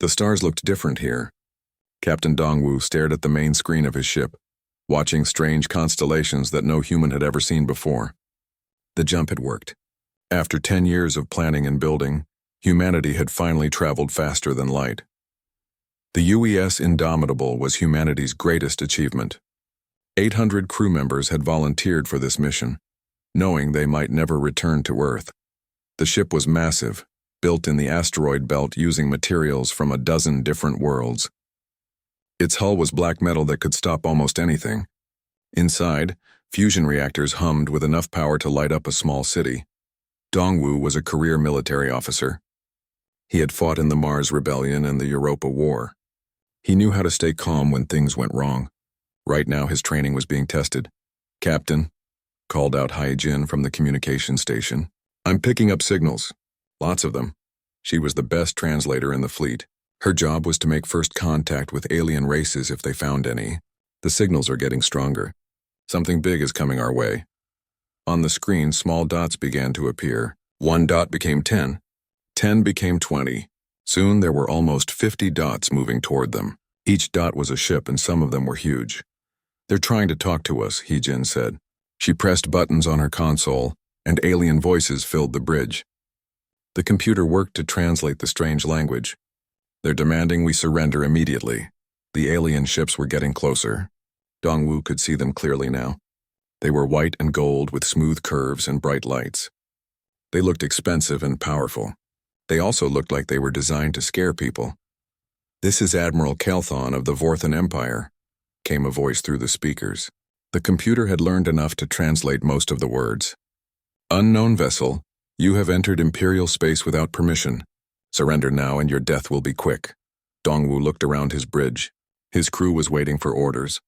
The stars looked different here. Captain Dongwu stared at the main screen of his ship, watching strange constellations that no human had ever seen before. The jump had worked. After 10 years of planning and building, humanity had finally traveled faster than light. The UES Indomitable was humanity's greatest achievement. 800 crew members had volunteered for this mission, knowing they might never return to Earth. The ship was massive, built in the asteroid belt using materials from a dozen different worlds. Its hull was black metal that could stop almost anything. Inside, fusion reactors hummed with enough power to light up a small city. Dongwu was a career military officer. He had fought in the Mars Rebellion and the Europa War. He knew how to stay calm when things went wrong. Right now his training was being tested. "Captain," called out Hai-Jin from the communication station. "I'm picking up signals. Lots of them." She was the best translator in the fleet. Her job was to make first contact with alien races if they found any. "The signals are getting stronger. Something big is coming our way." On the screen, small dots began to appear. 1 dot became 10. 10 became 20. Soon there were almost 50 dots moving toward them. Each dot was a ship and some of them were huge. "They're trying to talk to us," Hai-Jin said. She pressed buttons on her console, and alien voices filled the bridge. The computer worked to translate the strange language. "They're demanding we surrender immediately." The alien ships were getting closer. Dongwu could see them clearly now. They were white and gold with smooth curves and bright lights. They looked expensive and powerful. They also looked like they were designed to scare people. "This is Admiral Kelthon of the Vorthan Empire," came a voice through the speakers. The computer had learned enough to translate most of the words. "Unknown vessel, you have entered Imperial space without permission. Surrender now and your death will be quick." Dongwu looked around his bridge. His crew was waiting for orders.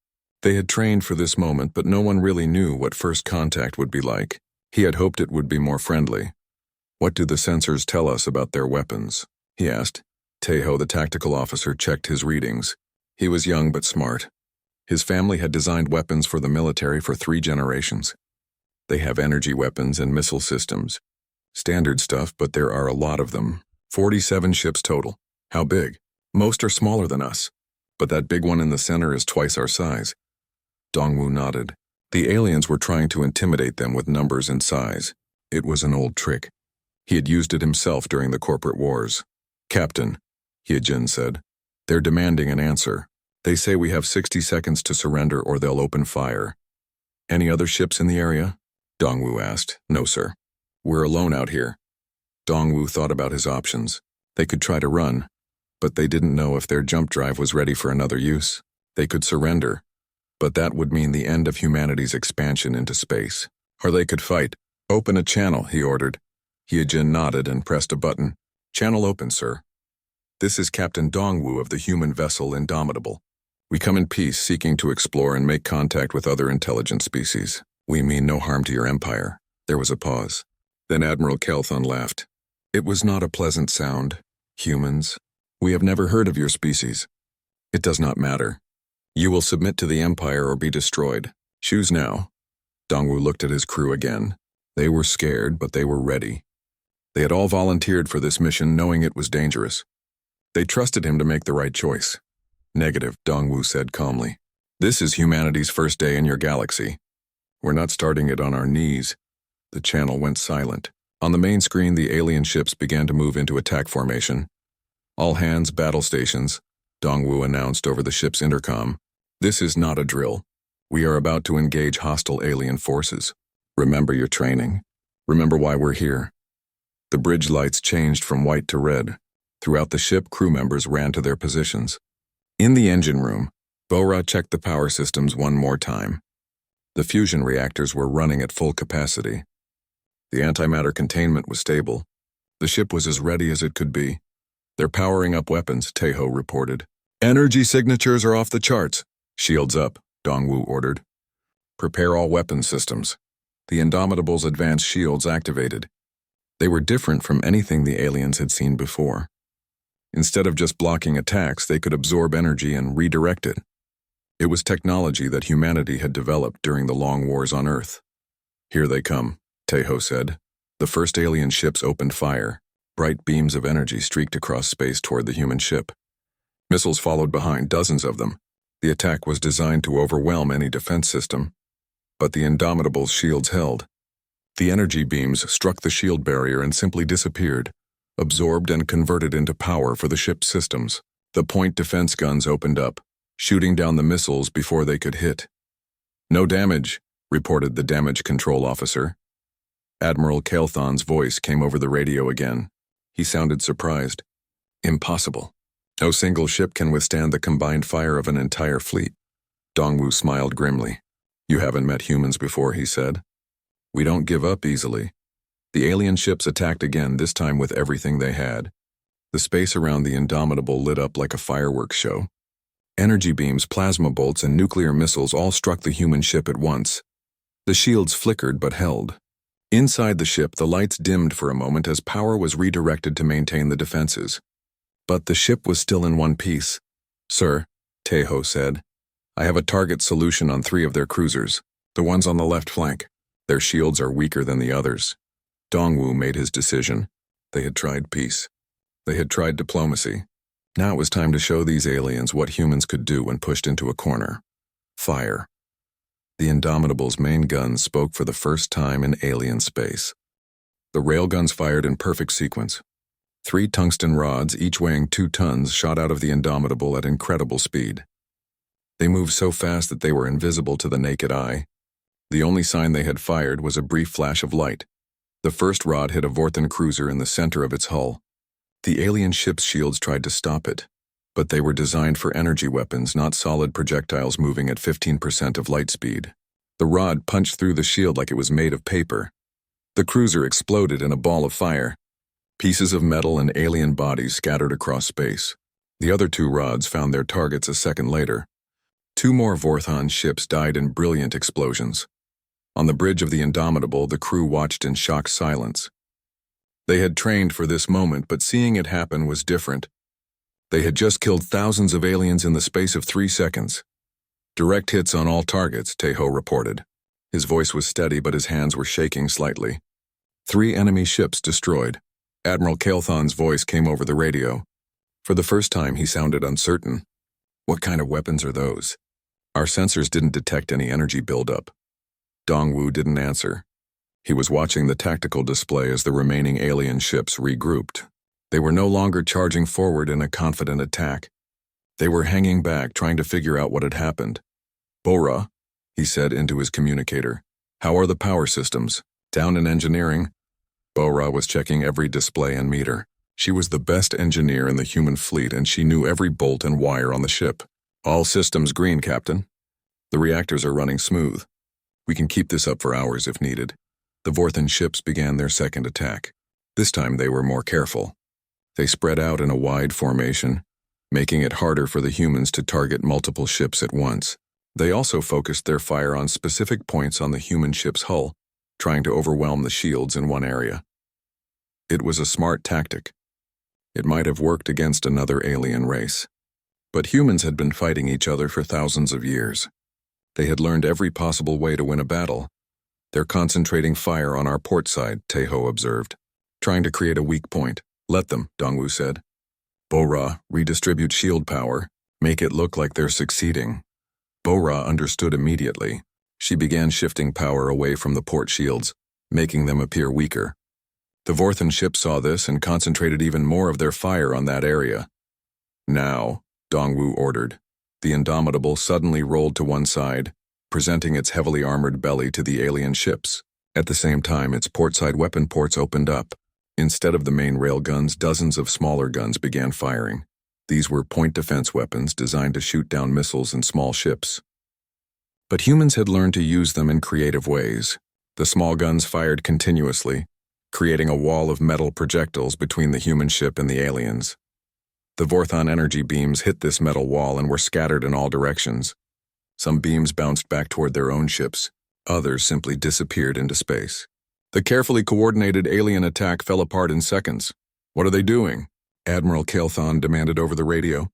They had trained for this moment, but no one really knew what first contact would be like. He had hoped it would be more friendly. "What do the sensors tell us about their weapons?" he asked. Taeho, the tactical officer, checked his readings. He was young but smart. His family had designed weapons for the military for 3 generations. "They have energy weapons and missile systems. Standard stuff, but there are a lot of them. 47 ships total." "How big?" "Most are smaller than us, but that big one in the center is twice our size." Dongwu nodded. The aliens were trying to intimidate them with numbers and size. It was an old trick. He had used it himself during the corporate wars. "Captain," Hai-Jin said, "they're demanding an answer. They say we have 60 seconds to surrender or they'll open fire." "Any other ships in the area?" Dongwu asked. "No, sir. We're alone out here." Dongwu thought about his options. They could try to run, but they didn't know if their jump drive was ready for another use. They could surrender, but that would mean the end of humanity's expansion into space. Or they could fight. "Open a channel," he ordered. Hai-Jin nodded and pressed a button. "Channel open, sir. This is Captain Dongwu of the human vessel Indomitable. We come in peace, seeking to explore and make contact with other intelligent species. We mean no harm to your empire." There was a pause. Then Admiral Kelthon laughed. "It was not a pleasant sound. Humans, we have never heard of your species. It does not matter. You will submit to the Empire or be destroyed. Choose now." Dongwu looked at his crew again. They were scared, but they were ready. They had all volunteered for this mission knowing it was dangerous. They trusted him to make the right choice. "Negative," Dongwu said calmly. "This is humanity's first day in your galaxy. We're not starting it on our knees." The channel went silent. On the main screen, the alien ships began to move into attack formation. "All hands, battle stations," Dongwu announced over the ship's intercom. "This is not a drill. We are about to engage hostile alien forces. Remember your training. Remember why we're here." The bridge lights changed from white to red. Throughout the ship, crew members ran to their positions. In the engine room, Bora checked the power systems one more time. The fusion reactors were running at full capacity. The antimatter containment was stable. The ship was as ready as it could be. "They're powering up weapons," Taeho reported. "Energy signatures are off the charts." "Shields up," Dongwu ordered. "Prepare all weapon systems." The Indomitable's advanced shields activated. They were different from anything the aliens had seen before. Instead of just blocking attacks, they could absorb energy and redirect it. It was technology that humanity had developed during the long wars on Earth. "Here they come," Taeho said. The first alien ships opened fire. Bright beams of energy streaked across space toward the human ship. Missiles followed behind, dozens of them. The attack was designed to overwhelm any defense system, but the Indomitable's shields held. The energy beams struck the shield barrier and simply disappeared, absorbed and converted into power for the ship's systems. The point defense guns opened up, shooting down the missiles before they could hit. "No damage," reported the damage control officer. Admiral Kael'thon's voice came over the radio again. He sounded surprised. "Impossible. No single ship can withstand the combined fire of an entire fleet." Dongwu smiled grimly. "You haven't met humans before," he said. "We don't give up easily." The alien ships attacked again, this time with everything they had. The space around the Indomitable lit up like a fireworks show. Energy beams, plasma bolts, and nuclear missiles all struck the human ship at once. The shields flickered but held. Inside the ship, the lights dimmed for a moment as power was redirected to maintain the defenses. But the ship was still in one piece. "Sir," Teho said, "I have a target solution on 3 of their cruisers, the ones on the left flank. Their shields are weaker than the others." Dongwu made his decision. They had tried peace. They had tried diplomacy. Now it was time to show these aliens what humans could do when pushed into a corner. Fire. The Indomitable's main guns spoke for the first time in alien space. The railguns fired in perfect sequence. 3 tungsten rods, each weighing 2 tons, shot out of the Indomitable at incredible speed. They moved so fast that they were invisible to the naked eye. The only sign they had fired was a brief flash of light. The first rod hit a Vorthan cruiser in the center of its hull. The alien ship's shields tried to stop it, but they were designed for energy weapons, not solid projectiles moving at 15% of light speed. The rod punched through the shield like it was made of paper. The cruiser exploded in a ball of fire. Pieces of metal and alien bodies scattered across space. The other 2 rods found their targets a second later. 2 more Vorthan ships died in brilliant explosions. On the bridge of the Indomitable, the crew watched in shocked silence. They had trained for this moment, but seeing it happen was different. They had just killed thousands of aliens in the space of 3 seconds. "Direct hits on all targets," Teho reported. His voice was steady, but his hands were shaking slightly. 3 enemy ships destroyed. Admiral Kael'thon's voice came over the radio. For the first time, he sounded uncertain. "What kind of weapons are those?" "Our sensors didn't detect any energy buildup." Dongwu didn't answer. He was watching the tactical display as the remaining alien ships regrouped. They were no longer charging forward in a confident attack. They were hanging back, trying to figure out what had happened. "Bora," he said into his communicator. "How are the power systems? Down in engineering?" Bora was checking every display and meter. She was the best engineer in the human fleet, and she knew every bolt and wire on the ship. "All systems green, Captain. The reactors are running smooth. We can keep this up for hours if needed." The Vorthan ships began their second attack. This time they were more careful. They spread out in a wide formation, making it harder for the humans to target multiple ships at once. They also focused their fire on specific points on the human ship's hull, trying to overwhelm the shields in one area. It was a smart tactic. It might have worked against another alien race. But humans had been fighting each other for thousands of years. They had learned every possible way to win a battle. "They're concentrating fire on our port side," Teho observed, "trying to create a weak point." "Let them," Dongwu said. "Bora, redistribute shield power. Make it look like they're succeeding." Bora understood immediately. She began shifting power away from the port shields, making them appear weaker. The Vorthan ship saw this and concentrated even more of their fire on that area. "Now," Dongwu ordered. The Indomitable suddenly rolled to one side, presenting its heavily armored belly to the alien ships. At the same time, its portside weapon ports opened up. Instead of the main rail guns, dozens of smaller guns began firing. These were point defense weapons designed to shoot down missiles and small ships. But humans had learned to use them in creative ways. The small guns fired continuously, creating a wall of metal projectiles between the human ship and the aliens. The Vorthan energy beams hit this metal wall and were scattered in all directions. Some beams bounced back toward their own ships. Others simply disappeared into space. The carefully coordinated alien attack fell apart in seconds. "What are they doing?" Admiral Kael'thon demanded over the radio.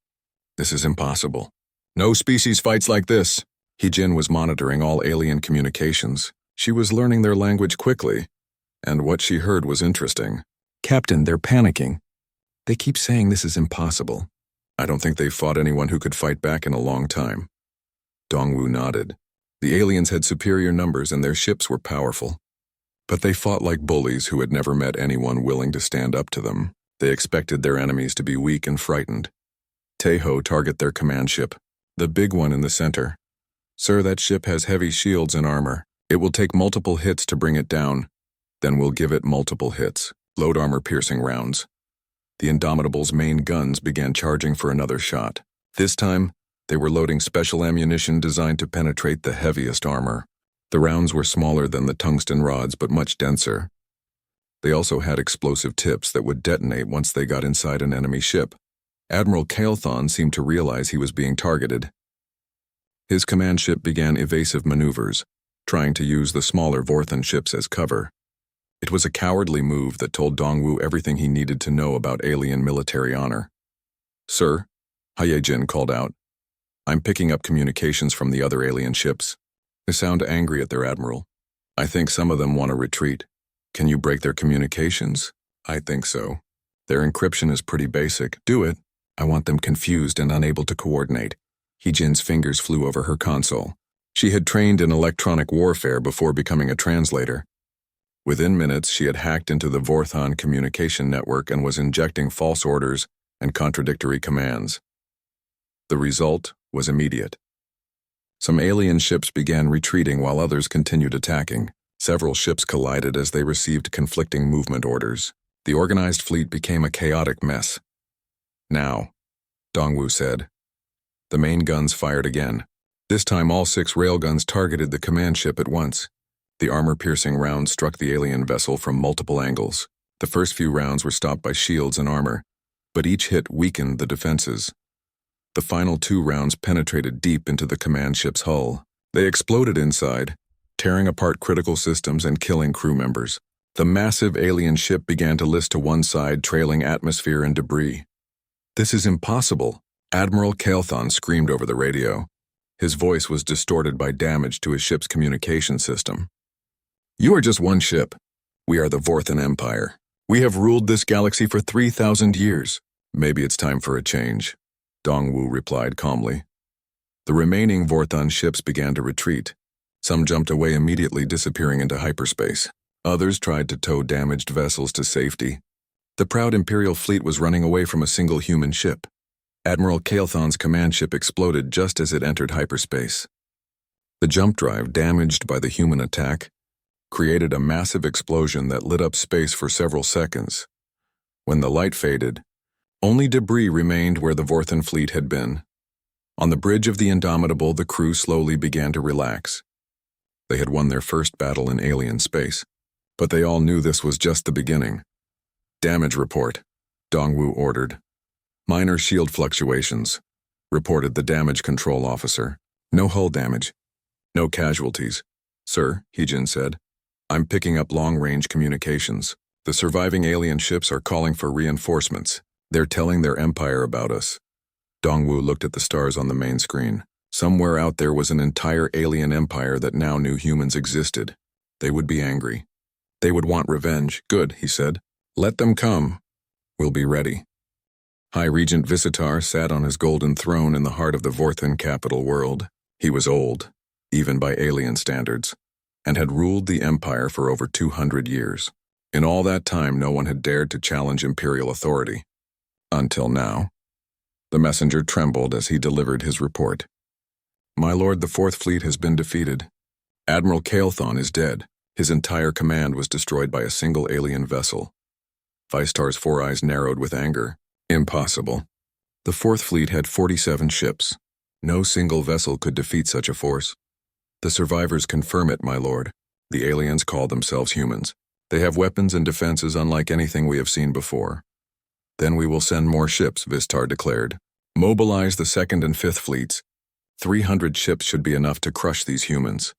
"This is impossible. No species fights like this." Hee-Jin was monitoring all alien communications. She was learning their language quickly, and what she heard was interesting. "Captain, they're panicking. They keep saying this is impossible. I don't think they've fought anyone who could fight back in a long time. Dongwu nodded. The aliens had superior numbers and their ships were powerful. But they fought like bullies who had never met anyone willing to stand up to them. They expected their enemies to be weak and frightened. Teho, target their command ship, the big one in the center. Sir, that ship has heavy shields and armor. It will take multiple hits to bring it down. Then we'll give it multiple hits. Load armor-piercing rounds. The Indomitable's main guns began charging for another shot. This time, they were loading special ammunition designed to penetrate the heaviest armor. The rounds were smaller than the tungsten rods but much denser. They also had explosive tips that would detonate once they got inside an enemy ship. Admiral Kael'thon seemed to realize he was being targeted. His command ship began evasive maneuvers, trying to use the smaller Vorthan ships as cover. It was a cowardly move that told Dongwu everything he needed to know about alien military honor. Sir, Hyejin called out. I'm picking up communications from the other alien ships. They sound angry at their admiral. I think some of them want to retreat. Can you break their communications? I think so. Their encryption is pretty basic. Do it. I want them confused and unable to coordinate. Hyejin's fingers flew over her console. She had trained in electronic warfare before becoming a translator. Within minutes, she had hacked into the Vorthan communication network and was injecting false orders and contradictory commands. The result was immediate. Some alien ships began retreating while others continued attacking. Several ships collided as they received conflicting movement orders. The organized fleet became a chaotic mess. Now, Dongwu said. The main guns fired again. This time all 6 railguns targeted the command ship at once. The armor-piercing rounds struck the alien vessel from multiple angles. The first few rounds were stopped by shields and armor, but each hit weakened the defenses. The final 2 rounds penetrated deep into the command ship's hull. They exploded inside, tearing apart critical systems and killing crew members. The massive alien ship began to list to one side, trailing atmosphere and debris. This is impossible, Admiral Kael'thon screamed over the radio. His voice was distorted by damage to his ship's communication system. You are just one ship. We are the Vorthan Empire. We have ruled this galaxy for 3,000 years. Maybe it's time for a change, Dongwu replied calmly. The remaining Vorthan ships began to retreat. Some jumped away immediately, disappearing into hyperspace. Others tried to tow damaged vessels to safety. The proud Imperial fleet was running away from a single human ship. Admiral Kael'thon's command ship exploded just as it entered hyperspace. The jump drive, damaged by the human attack, created a massive explosion that lit up space for several seconds. When the light faded, only debris remained where the Vorthan fleet had been. On the bridge of the Indomitable, the crew slowly began to relax. They had won their first battle in alien space, but they all knew this was just the beginning. Damage report, Dongwu ordered. Minor shield fluctuations, reported the damage control officer. No hull damage. No casualties. Sir, Hyejin said. I'm picking up long-range communications. The surviving alien ships are calling for reinforcements. They're telling their empire about us. Dongwu looked at the stars on the main screen. Somewhere out there was an entire alien empire that now knew humans existed. They would be angry. They would want revenge. Good, he said. Let them come. We'll be ready. High Regent Visitar sat on his golden throne in the heart of the Vorthan capital world. He was old, even by alien standards, and had ruled the empire for over 200 years. In all that time, no one had dared to challenge imperial authority. Until now. The messenger trembled as he delivered his report. My lord, the 4th Fleet has been defeated. Admiral Kael'thon is dead. His entire command was destroyed by a single alien vessel. Vistar's 4 eyes narrowed with anger. Impossible. The 4th Fleet had 47 ships. No single vessel could defeat such a force. The survivors confirm it, my lord. The aliens call themselves humans. They have weapons and defenses unlike anything we have seen before. Then we will send more ships, Vistar declared. Mobilize the 2nd and 5th Fleets. 300 ships should be enough to crush these humans.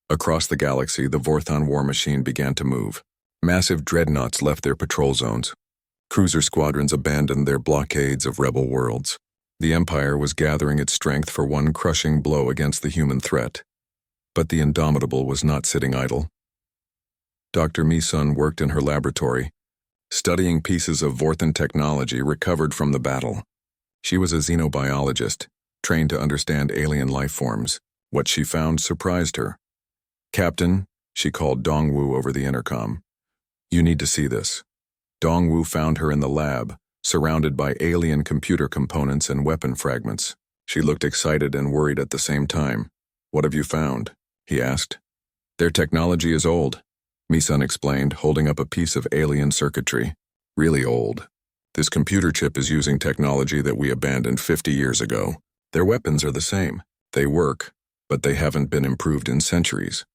Across the galaxy, the Vorthan war machine began to move. Massive dreadnoughts left their patrol zones. Cruiser squadrons abandoned their blockades of rebel worlds. The Empire was gathering its strength for one crushing blow against the human threat. But the Indomitable was not sitting idle. Dr. Mi-sun worked in her laboratory, studying pieces of Vorthan technology recovered from the battle. She was a xenobiologist, trained to understand alien life forms. What she found surprised her. "Captain," she called Dongwu over the intercom. "You need to see this." Dongwu found her in the lab, surrounded by alien computer components and weapon fragments. She looked excited and worried at the same time. "What have you found?" he asked. "Their technology is old," Misun explained, holding up a piece of alien circuitry. "Really old. This computer chip is using technology that we abandoned 50 years ago. Their weapons are the same. They work, but they haven't been improved in centuries.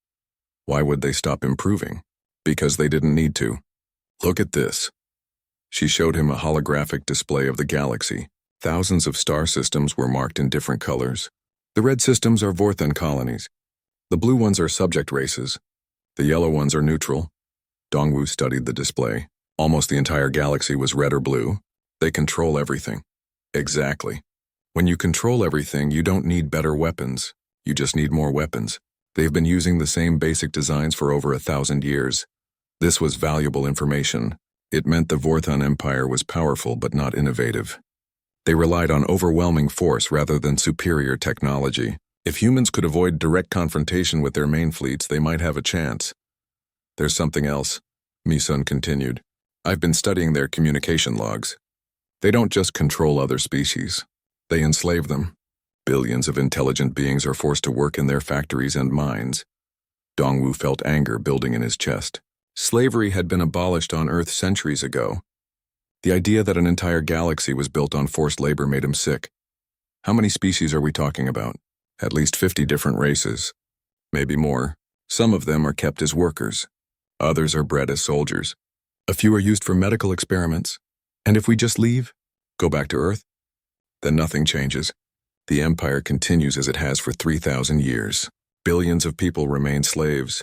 Why would they stop improving? Because they didn't need to. Look at this." She showed him a holographic display of the galaxy. Thousands of star systems were marked in different colors. The red systems are Vorthan colonies. The blue ones are subject races. The yellow ones are neutral. Dongwu studied the display. Almost the entire galaxy was red or blue. They control everything. Exactly. When you control everything, you don't need better weapons. You just need more weapons. They've been using the same basic designs for over 1,000 years. This was valuable information. It meant the Vorthan Empire was powerful but not innovative. They relied on overwhelming force rather than superior technology. If humans could avoid direct confrontation with their main fleets, they might have a chance. "There's something else," Misun continued. "I've been studying their communication logs. They don't just control other species. They enslave them. Billions of intelligent beings are forced to work in their factories and mines." Dongwu felt anger building in his chest. Slavery had been abolished on Earth centuries ago. The idea that an entire galaxy was built on forced labor made him sick. How many species are we talking about? At least 50 different races. Maybe more. Some of them are kept as workers. Others are bred as soldiers. A few are used for medical experiments. And if we just leave, go back to Earth, then nothing changes. The Empire continues as it has for 3,000 years. Billions of people remain slaves.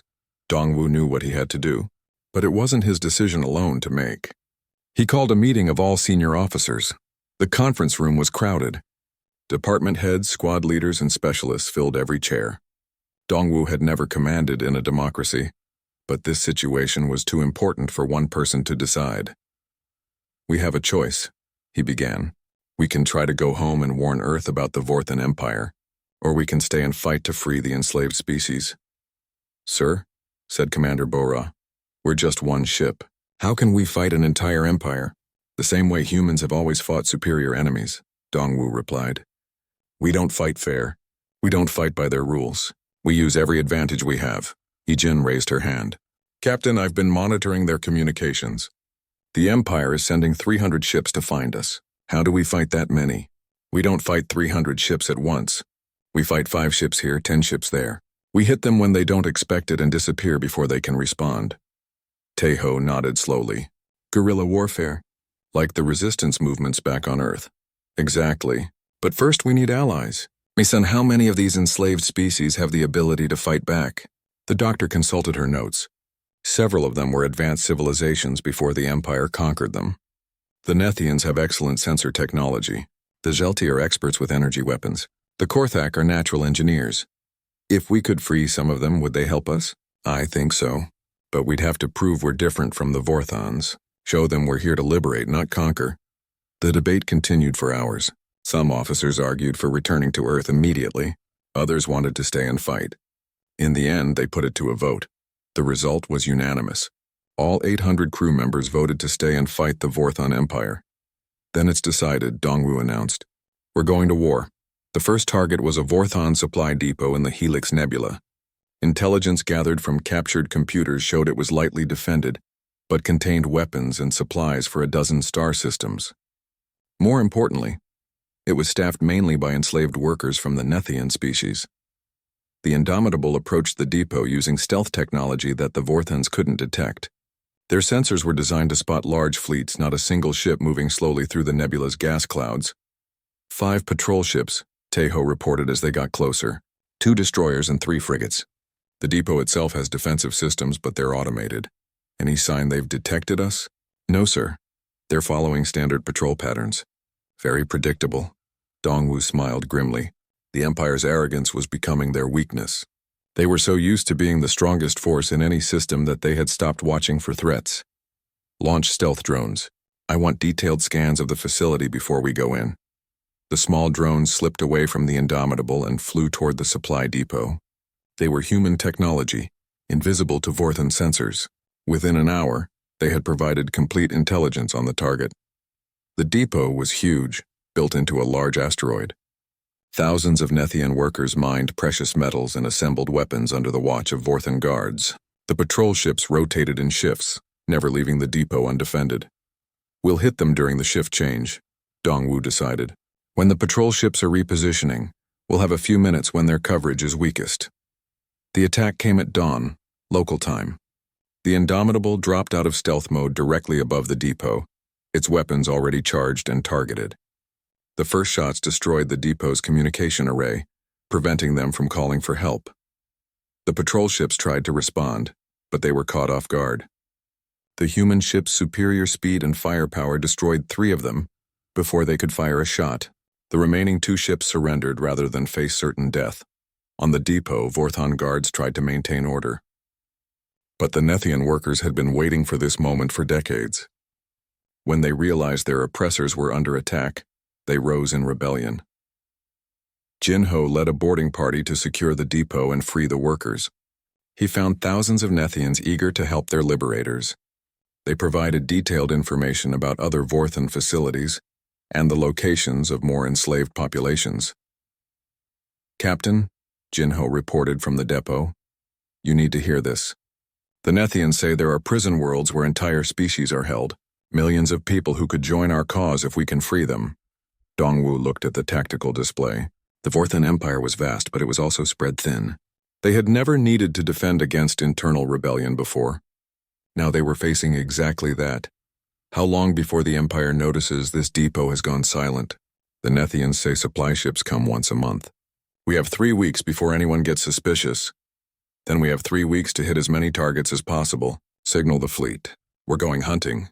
Dongwu knew what he had to do, but it wasn't his decision alone to make. He called a meeting of all senior officers. The conference room was crowded. Department heads, squad leaders, and specialists filled every chair. Dongwu had never commanded in a democracy, but this situation was too important for one person to decide. "We have a choice," he began. "We can try to go home and warn Earth about the Vorthan Empire, or we can stay and fight to free the enslaved species." "Sir," said Commander Bora, "we're just one ship. How can we fight an entire empire? The same way humans have always fought superior enemies," Dongwu replied. "We don't fight fair. We don't fight by their rules. We use every advantage we have." Yijin raised her hand. "Captain, I've been monitoring their communications. The Empire is sending 300 ships to find us. How do we fight that many? We don't fight 300 ships at once. We fight 5 ships here, 10 ships there. We hit them when they don't expect it and disappear before they can respond." Teho nodded slowly. "Guerrilla warfare, like the resistance movements back on Earth." "Exactly. But first we need allies. Misun, how many of these enslaved species have the ability to fight back?" The doctor consulted her notes. Several of them were advanced civilizations before the Empire conquered them. The Nethians have excellent sensor technology. The Zelti are experts with energy weapons. The Korthak are natural engineers. If we could free some of them, would they help us? I think so. But we'd have to prove we're different from the Vorthans. Show them we're here to liberate, not conquer. The debate continued for hours. Some officers argued for returning to Earth immediately. Others wanted to stay and fight. In the end, they put it to a vote. The result was unanimous. All 800 crew members voted to stay and fight the Vorthan Empire. "Then it's decided," Dongwu announced. "We're going to war." The first target was a Vorthan supply depot in the Helix Nebula. Intelligence gathered from captured computers showed it was lightly defended, but contained weapons and supplies for a dozen star systems. More importantly, it was staffed mainly by enslaved workers from the Nethian species. The Indomitable approached the depot using stealth technology that the Vorthans couldn't detect. Their sensors were designed to spot large fleets, not a single ship moving slowly through the nebula's gas clouds. 5 patrol ships, Teho reported as they got closer. 2 destroyers and 3 frigates. The depot itself has defensive systems, but they're automated. Any sign they've detected us? No, sir. They're following standard patrol patterns. Very predictable. Dongwu smiled grimly. The Empire's arrogance was becoming their weakness. They were so used to being the strongest force in any system that they had stopped watching for threats. "Launch stealth drones. I want detailed scans of the facility before we go in." The small drones slipped away from the Indomitable and flew toward the supply depot. They were human technology, invisible to Vorthan sensors. Within an hour, they had provided complete intelligence on the target. The depot was huge, built into a large asteroid. Thousands of Nethian workers mined precious metals and assembled weapons under the watch of Vorthan guards. The patrol ships rotated in shifts, never leaving the depot undefended. We'll hit them during the shift change, Dongwu decided. When the patrol ships are repositioning, we'll have a few minutes when their coverage is weakest. The attack came at dawn, local time. The Indomitable dropped out of stealth mode directly above the depot, its weapons already charged and targeted. The first shots destroyed the depot's communication array, preventing them from calling for help. The patrol ships tried to respond, but they were caught off guard. The human ship's superior speed and firepower destroyed 3 of them before they could fire a shot. The remaining 2 ships surrendered rather than face certain death. On the depot, Vorthan guards tried to maintain order. But the Nethian workers had been waiting for this moment for decades. When they realized their oppressors were under attack, they rose in rebellion. Jinho led a boarding party to secure the depot and free the workers. He found thousands of Nethians eager to help their liberators. They provided detailed information about other Vorthan facilities and the locations of more enslaved populations. "Captain," Jinho reported from the depot, "you need to hear this. The Nethians say there are prison worlds where entire species are held, millions of people who could join our cause if we can free them." Dongwu looked at the tactical display. The Vorthan Empire was vast, but it was also spread thin. They had never needed to defend against internal rebellion before. Now they were facing exactly that. How long before the Empire notices this depot has gone silent? The Nethians say supply ships come once a month. We have 3 weeks before anyone gets suspicious. Then we have 3 weeks to hit as many targets as possible. Signal the fleet. We're going hunting.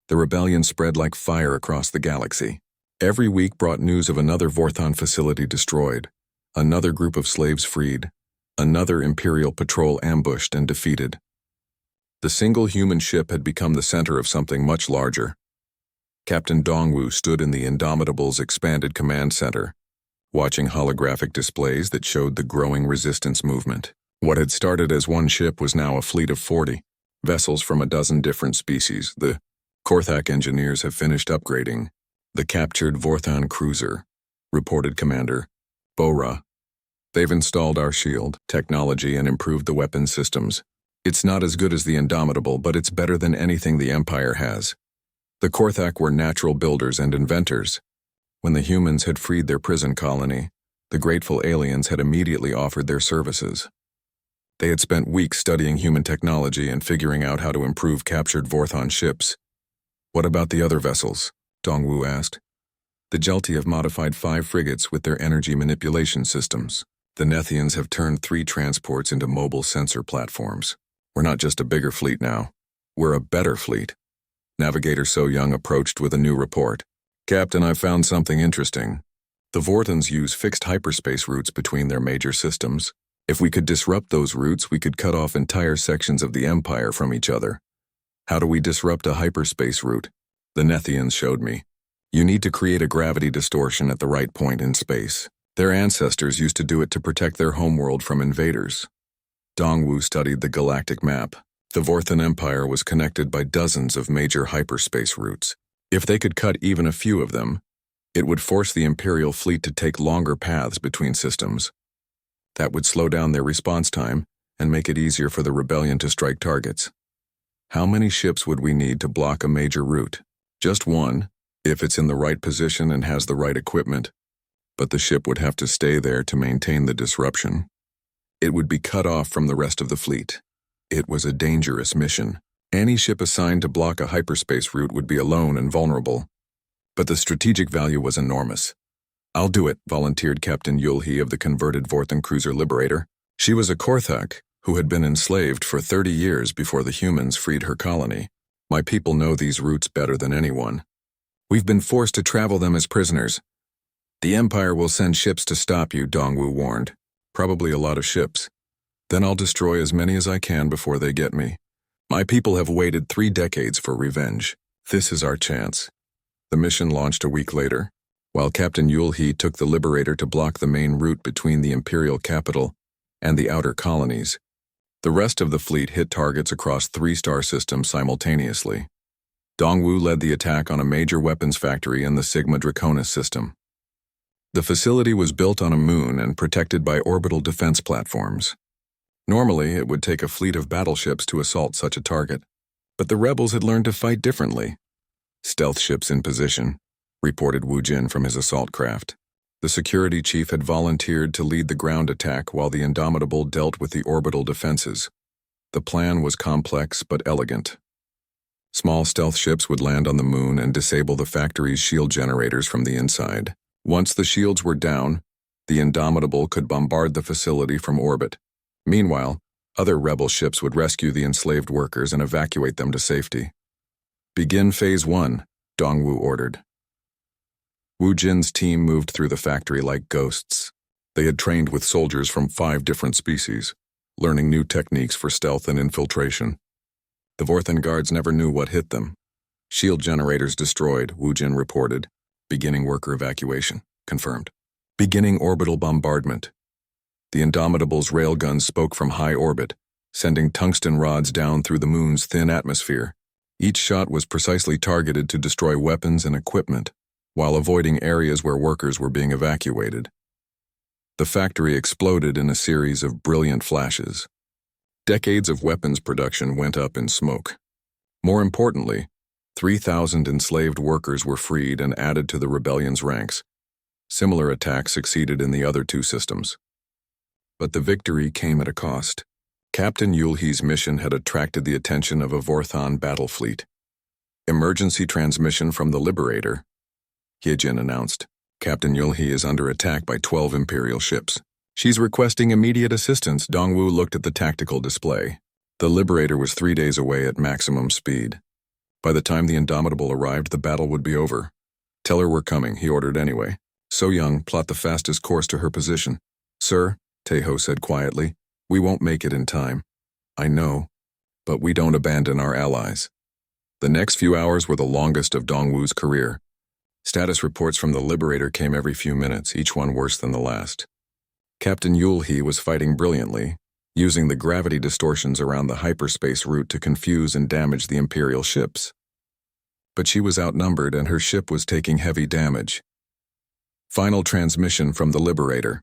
The rebellion spread like fire across the galaxy. Every week brought news of another Vorthan facility destroyed, another group of slaves freed, another Imperial patrol ambushed and defeated. The single human ship had become the center of something much larger. Captain Dongwu stood in the Indomitable's expanded command center, watching holographic displays that showed the growing resistance movement. What had started as one ship was now a fleet of 40, vessels from a dozen different species. The Korthak engineers have finished upgrading the captured Vorthan cruiser, reported Commander Bora. They've installed our shield technology and improved the weapon systems. It's not as good as the Indomitable, but it's better than anything the Empire has. The Korthak were natural builders and inventors. When the humans had freed their prison colony, the grateful aliens had immediately offered their services. They had spent weeks studying human technology and figuring out how to improve captured Vorthan ships. "What about the other vessels?" Dongwu asked. "The Jelti have modified 5 frigates with their energy manipulation systems. The Nethians have turned 3 transports into mobile sensor platforms. We're not just a bigger fleet now. We're a better fleet." Navigator So Young approached with a new report. "Captain, I found something interesting. The Vorthans use fixed hyperspace routes between their major systems. If we could disrupt those routes, we could cut off entire sections of the Empire from each other." "How do we disrupt a hyperspace route?" The Nethians showed me. "You need to create a gravity distortion at the right point in space. Their ancestors used to do it to protect their homeworld from invaders." Dongwu studied the galactic map. The Vorthan Empire was connected by dozens of major hyperspace routes. If they could cut even a few of them, it would force the Imperial fleet to take longer paths between systems. That would slow down their response time and make it easier for the rebellion to strike targets. "How many ships would we need to block a major route?" "Just one, if it's in the right position and has the right equipment. But the ship would have to stay there to maintain the disruption. It would be cut off from the rest of the fleet. It was a dangerous mission. Any ship assigned to block a hyperspace route would be alone and vulnerable. But the strategic value was enormous. "I'll do it," volunteered Captain Yulhi of the converted Vorthan cruiser Liberator. She was a Korthak who had been enslaved for 30 years before the humans freed her colony. "My people know these routes better than anyone. We've been forced to travel them as prisoners." "The Empire will send ships to stop you," Dongwu warned. "Probably a lot of ships. Then I'll destroy as many as I can before they get me. My people have waited 3 decades for revenge. This is our chance." The mission launched a week later. while Captain Yulhi took the Liberator to block the main route between the Imperial capital and the outer colonies. The rest of the fleet hit targets across 3 star systems simultaneously. Dongwu led the attack on a major weapons factory in the Sigma Draconis system. The facility was built on a moon and protected by orbital defense platforms. Normally, it would take a fleet of battleships to assault such a target, but the rebels had learned to fight differently. "Stealth ships in position," reported Wu Jin from his assault craft. The security chief had volunteered to lead the ground attack while the Indomitable dealt with the orbital defenses. The plan was complex but elegant. Small stealth ships would land on the moon and disable the factory's shield generators from the inside. Once the shields were down, the Indomitable could bombard the facility from orbit. Meanwhile, other rebel ships would rescue the enslaved workers and evacuate them to safety. "Begin Phase 1, Dongwu ordered. Wu Jin's team moved through the factory like ghosts. They had trained with soldiers from 5 different species, learning new techniques for stealth and infiltration. The Vorthan guards never knew what hit them. "Shield generators destroyed," Wu Jin reported. "Beginning worker evacuation. Confirmed. Beginning orbital bombardment." The Indomitable's railguns spoke from high orbit, sending tungsten rods down through the moon's thin atmosphere. Each shot was precisely targeted to destroy weapons and equipment, while avoiding areas where workers were being evacuated. The factory exploded in a series of brilliant flashes. Decades of weapons production went up in smoke. More importantly, 3,000 enslaved workers were freed and added to the rebellion's ranks. Similar attacks succeeded in the other 2 systems. But the victory came at a cost. Captain Yulhi's mission had attracted the attention of a Vorthan battle fleet. "Emergency transmission from the Liberator," Hyejin announced. "Captain Yulhi is under attack by 12 Imperial ships. She's requesting immediate assistance." Dongwu looked at the tactical display. The Liberator was 3 days away at maximum speed. By the time the Indomitable arrived, the battle would be over. "Tell her we're coming," he ordered anyway. "So Young, plot the fastest course to her position." "Sir," Taeho said quietly, "we won't make it in time." "I know, but we don't abandon our allies." The next few hours were the longest of Dongwu's career. Status reports from the Liberator came every few minutes, each one worse than the last. Captain Yulhi was fighting brilliantly, using the gravity distortions around the hyperspace route to confuse and damage the Imperial ships. But she was outnumbered and her ship was taking heavy damage. "Final transmission from the Liberator,"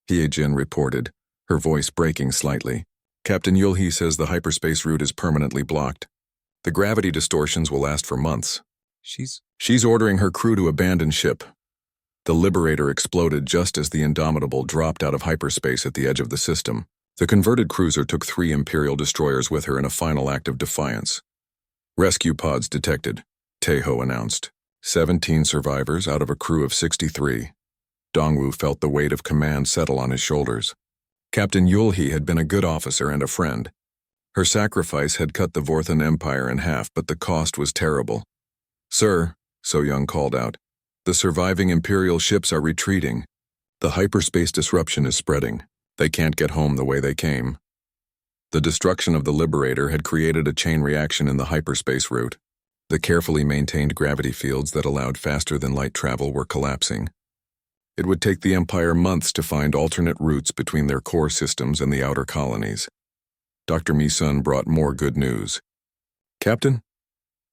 Hyejin reported, her voice breaking slightly. "Captain Yulhi says the hyperspace route is permanently blocked. The gravity distortions will last for months. She's ordering her crew to abandon ship." The Liberator exploded just as the Indomitable dropped out of hyperspace at the edge of the system. The converted cruiser took 3 Imperial destroyers with her in a final act of defiance. "Rescue pods detected," Taeho announced. 17 survivors out of a crew of 63. Dongwu felt the weight of command settle on his shoulders. Captain Yulhi had been a good officer and a friend. Her sacrifice had cut the Vorthan Empire in half, but the cost was terrible. "Sir," So Young called out, "the surviving Imperial ships are retreating. The hyperspace disruption is spreading. They can't get home the way they came." The destruction of the Liberator had created a chain reaction in the hyperspace route. The carefully maintained gravity fields that allowed faster-than-light travel were collapsing. It would take the Empire months to find alternate routes between their core systems and the outer colonies. Dr. Mi-sun brought more good news. "Captain,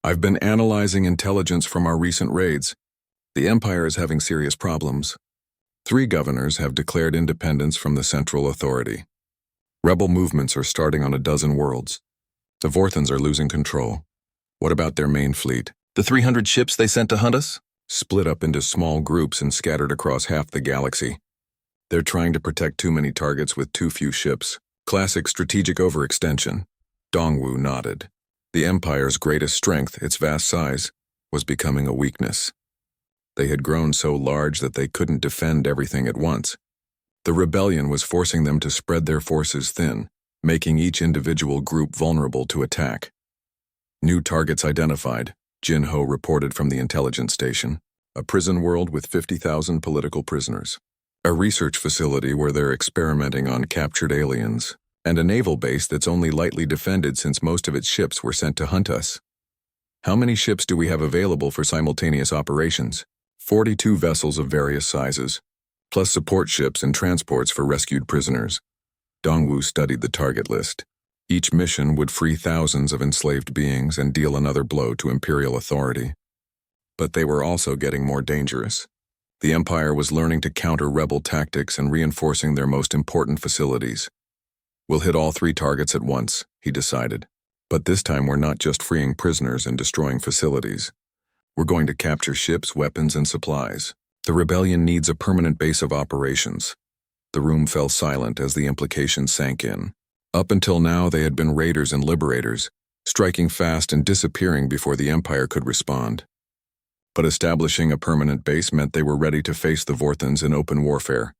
I've been analyzing intelligence from our recent raids. The Empire is having serious problems. 3 governors have declared independence from the central authority. Rebel movements are starting on a dozen worlds. The Vorthans are losing control. What about their main fleet? The 300 ships they sent to hunt us? Split up into small groups and scattered across half the galaxy. They're trying to protect too many targets with too few ships. Classic strategic overextension." Dongwu nodded. The Empire's greatest strength, its vast size, was becoming a weakness. They had grown so large that they couldn't defend everything at once. The rebellion was forcing them to spread their forces thin, making each individual group vulnerable to attack. "New targets identified," Jin-Ho reported from the intelligence station. "A prison world with 50,000 political prisoners. A research facility where they're experimenting on captured aliens. And a naval base that's only lightly defended since most of its ships were sent to hunt us. How many ships do we have available for simultaneous operations?" 42 vessels of various sizes, plus support ships and transports for rescued prisoners. Dongwu studied the target list. Each mission would free thousands of enslaved beings and deal another blow to Imperial authority. But they were also getting more dangerous. The Empire was learning to counter rebel tactics and reinforcing their most important facilities. We'll hit all 3 targets at once, he decided. But this time we're not just freeing prisoners and destroying facilities. We're going to capture ships, weapons, and supplies. The rebellion needs a permanent base of operations. The room fell silent as the implications sank in. Up until now they had been raiders and liberators, striking fast and disappearing before the Empire could respond. But establishing a permanent base meant they were ready to face the Vorthons in open warfare.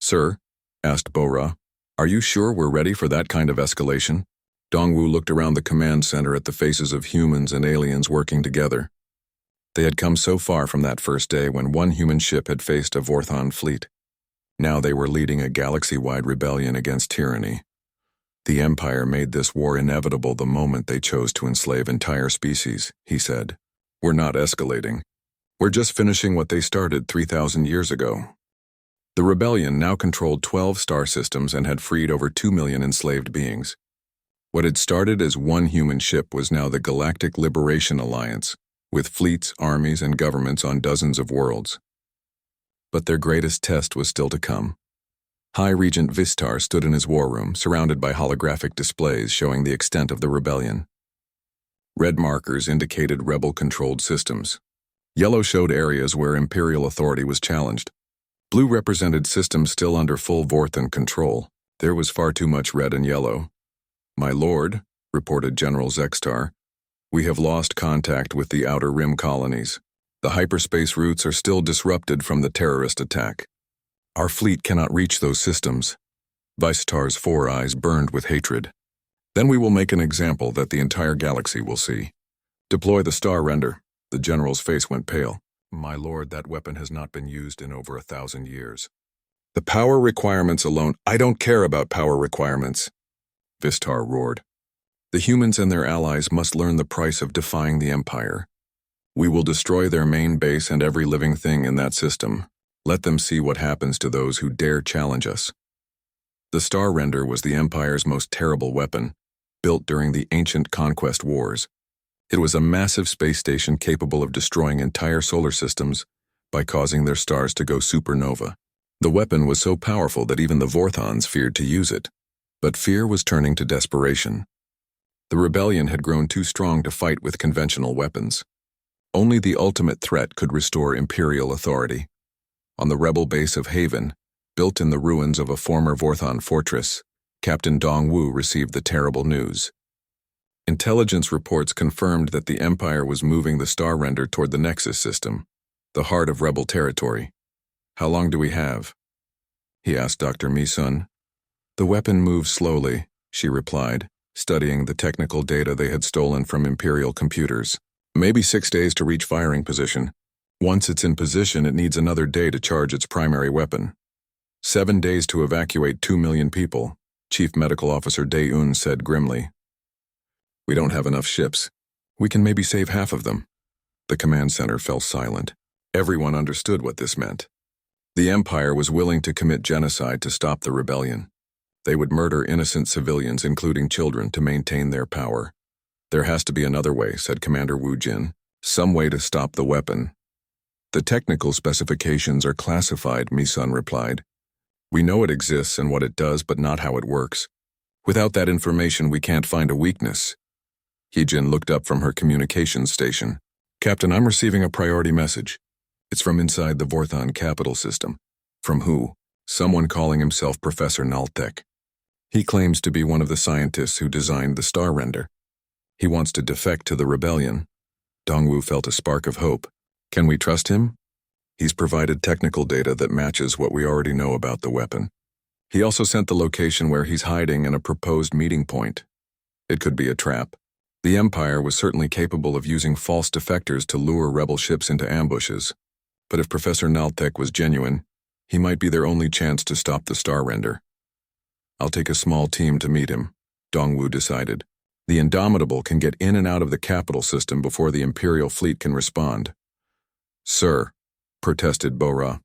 "Sir," asked Bora, "are you sure we're ready for that kind of escalation?" Dongwu looked around the command center at the faces of humans and aliens working together. They had come so far from that first day when one human ship had faced a Vorthon fleet. Now they were leading a galaxy-wide rebellion against tyranny. The Empire made this war inevitable the moment they chose to enslave entire species, he said. "We're not escalating. We're just finishing what they started 3,000 years ago." The rebellion now controlled 12 star systems and had freed over 2 million enslaved beings. What had started as one human ship was now the Galactic Liberation Alliance, with fleets, armies, and governments on dozens of worlds. But their greatest test was still to come. High Regent Vistar stood in his war room, surrounded by holographic displays showing the extent of the rebellion. Red markers indicated rebel-controlled systems. Yellow showed areas where Imperial authority was challenged. Blue represented systems still under full Vorthon control. There was far too much red and yellow. "My lord," reported General Zextar, "we have lost contact with the Outer Rim colonies. The hyperspace routes are still disrupted from the terrorist attack. Our fleet cannot reach those systems." Vistar's 4 eyes burned with hatred. "Then we will make an example that the entire galaxy will see. Deploy the star render." The general's face went pale. "My lord, that weapon has not been used in over 1,000 years. The power requirements alone—" "I don't care about power requirements," Vistar roared. "The humans and their allies must learn the price of defying the Empire. We will destroy their main base and every living thing in that system. Let them see what happens to those who dare challenge us." The star render was the Empire's most terrible weapon, built during the ancient conquest wars. It was a massive space station capable of destroying entire solar systems by causing their stars to go supernova. The weapon was so powerful that even the Vorthons feared to use it. But fear was turning to desperation. The rebellion had grown too strong to fight with conventional weapons. Only the ultimate threat could restore Imperial authority. On the rebel base of Haven, built in the ruins of a former Vorthon fortress, Captain Dongwu received the terrible news. Intelligence reports confirmed that the Empire was moving the star render toward the Nexus system, the heart of rebel territory. "How long do we have?" he asked Dr. Mi-sun. "The weapon moves slowly," she replied, studying the technical data they had stolen from Imperial computers. "Maybe 6 days to reach firing position. Once it's in position, it needs another day to charge its primary weapon. 7 days to evacuate 2 million people," Chief Medical Officer Dae-un said grimly. "We don't have enough ships. We can maybe save half of them." The command center fell silent. Everyone understood what this meant. The Empire was willing to commit genocide to stop the rebellion. They would murder innocent civilians, including children, to maintain their power. "There has to be another way," said Commander Wu Jin. "Some way to stop the weapon." "The technical specifications are classified," Mi-sun replied. "We know it exists and what it does, but not how it works. Without that information, we can't find a weakness." Hee-jin looked up from her communications station. "Captain, I'm receiving a priority message. It's from inside the Vorthon capital system." "From who?" "Someone calling himself Professor Naltek. He claims to be one of the scientists who designed the star render. He wants to defect to the rebellion." Dongwu felt a spark of hope. "Can we trust him?" "He's provided technical data that matches what we already know about the weapon. He also sent the location where he's hiding and a proposed meeting point. It could be a trap. The Empire was certainly capable of using false defectors to lure rebel ships into ambushes. But if Professor Naltek was genuine, he might be their only chance to stop the star render." "I'll take a small team to meet him," Dongwu decided. "The Indomitable can get in and out of the capital system before the Imperial fleet can respond." "Sir," protested Bora.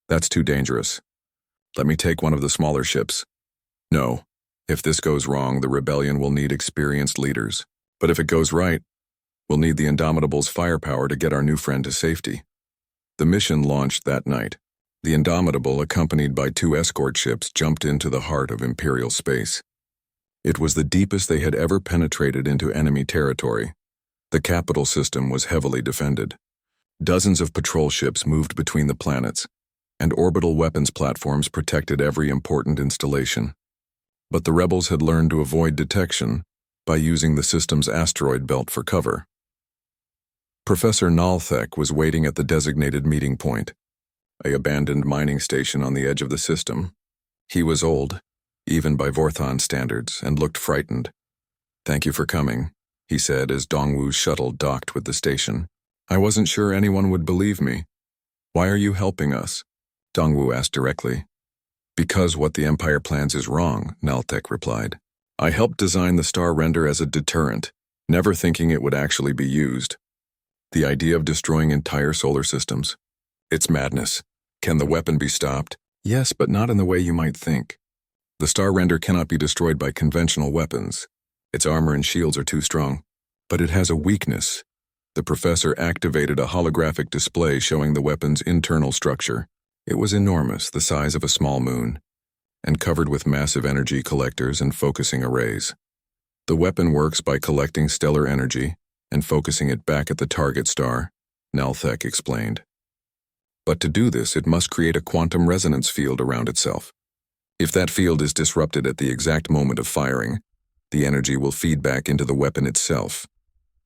That's too dangerous. Let me take one of the smaller ships. No. If this goes wrong, the rebellion will need experienced leaders. But if it goes right, we'll need the Indomitable's firepower to get our new friend to safety. The mission launched that night. The Indomitable, accompanied by 2 escort ships, jumped into the heart of Imperial space. It was the deepest they had ever penetrated into enemy territory. The capital system was heavily defended. Dozens of patrol ships moved between the planets, and orbital weapons platforms protected every important installation. But the rebels had learned to avoid detection by using the system's asteroid belt for cover. Professor Nalthek was waiting at the designated meeting point, an abandoned mining station on the edge of the system. He was old, even by Vorthon standards, and looked frightened. "Thank you for coming," he said as Dongwu's shuttle docked with the station. "I wasn't sure anyone would believe me. Why are you helping us?" Dongwu asked directly. "Because what the Empire plans is wrong," Nalthek replied. "I helped design the star render as a deterrent, never thinking it would actually be used. The idea of destroying entire solar systems. It's madness. Can the weapon be stopped? Yes, but not in the way you might think. The star render cannot be destroyed by conventional weapons. Its armor and shields are too strong. But it has a weakness." The professor activated a holographic display showing the weapon's internal structure. It was enormous, the size of a small moon, and covered with massive energy collectors and focusing arrays. The weapon works by collecting stellar energy and focusing it back at the target star, Nalthek explained. But to do this, it must create a quantum resonance field around itself. If that field is disrupted at the exact moment of firing, the energy will feed back into the weapon itself.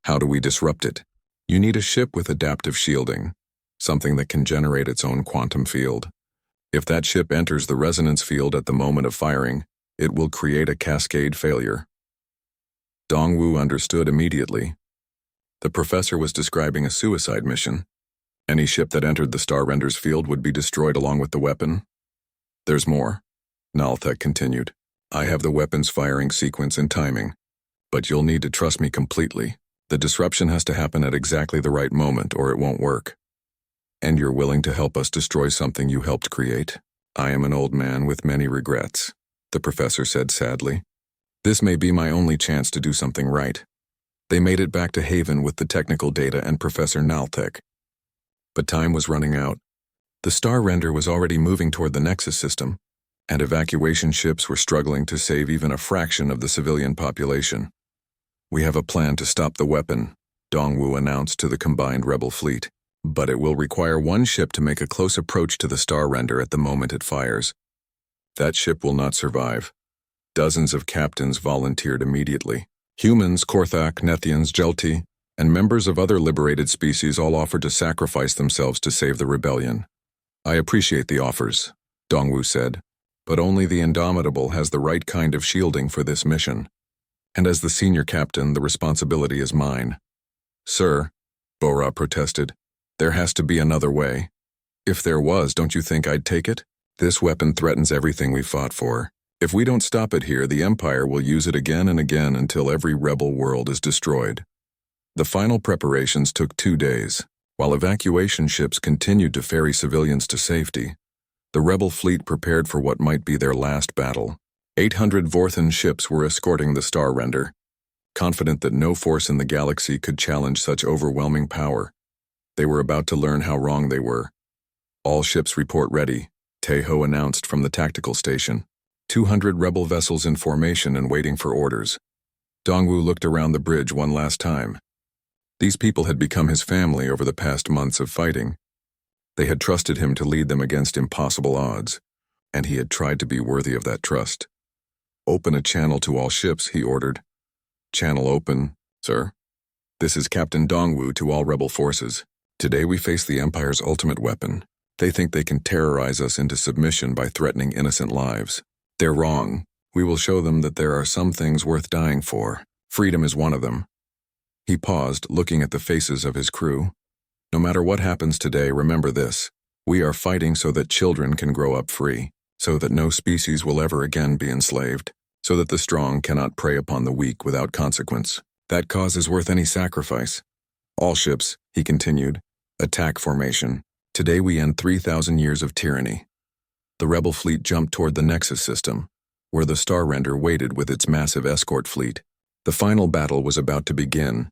How do we disrupt it? You need a ship with adaptive shielding, something that can generate its own quantum field. If that ship enters the resonance field at the moment of firing, it will create a cascade failure. Dongwu understood immediately. The professor was describing a suicide mission. Any ship that entered the star render's field would be destroyed along with the weapon. "There's more," Nalthek continued. "I have the weapon's firing sequence and timing, but you'll need to trust me completely. The disruption has to happen at exactly the right moment or it won't work. And you're willing to help us destroy something you helped create?" "I am an old man with many regrets," the professor said sadly. "This may be my only chance to do something right." They made it back to Haven with the technical data and Professor Nalthek. But time was running out. The star render was already moving toward the Nexus system, and evacuation ships were struggling to save even a fraction of the civilian population. "We have a plan to stop the weapon," Dongwu announced to the combined rebel fleet. "But it will require one ship to make a close approach to the star render at the moment it fires. That ship will not survive." Dozens of captains volunteered immediately. Humans, Korthak, Nethians, Jelti, and members of other liberated species all offered to sacrifice themselves to save the rebellion. "I appreciate the offers," Dongwu said, "but only the Indomitable has the right kind of shielding for this mission. And as the senior captain, the responsibility is mine." "Sir," Bora protested, "there has to be another way. If there was, don't you think I'd take it? This weapon threatens everything we fought for. If we don't stop it here, the Empire will use it again and again until every rebel world is destroyed." The final preparations took 2 days. While evacuation ships continued to ferry civilians to safety, the rebel fleet prepared for what might be their last battle. 800 Vorthan ships were escorting the star render, confident that no force in the galaxy could challenge such overwhelming power. They were about to learn how wrong they were. "All ships report ready," Teho announced from the tactical station. 200 rebel vessels in formation and waiting for orders. Dongwu looked around the bridge one last time. These people had become his family over the past months of fighting. They had trusted him to lead them against impossible odds, and he had tried to be worthy of that trust. "Open a channel to all ships," he ordered. "Channel open, sir. This is Captain Dongwu to all rebel forces. Today we face the Empire's ultimate weapon. They think they can terrorize us into submission by threatening innocent lives. They're wrong. We will show them that there are some things worth dying for. Freedom is one of them." He paused, looking at the faces of his crew. "No matter what happens today, remember this. We are fighting so that children can grow up free, so that no species will ever again be enslaved, so that the strong cannot prey upon the weak without consequence. That cause is worth any sacrifice. All ships," he continued, "attack formation. Today we end 3,000 years of tyranny. The rebel fleet jumped toward the Nexus system, where the Star Render waited with its massive escort fleet. The final battle was about to begin,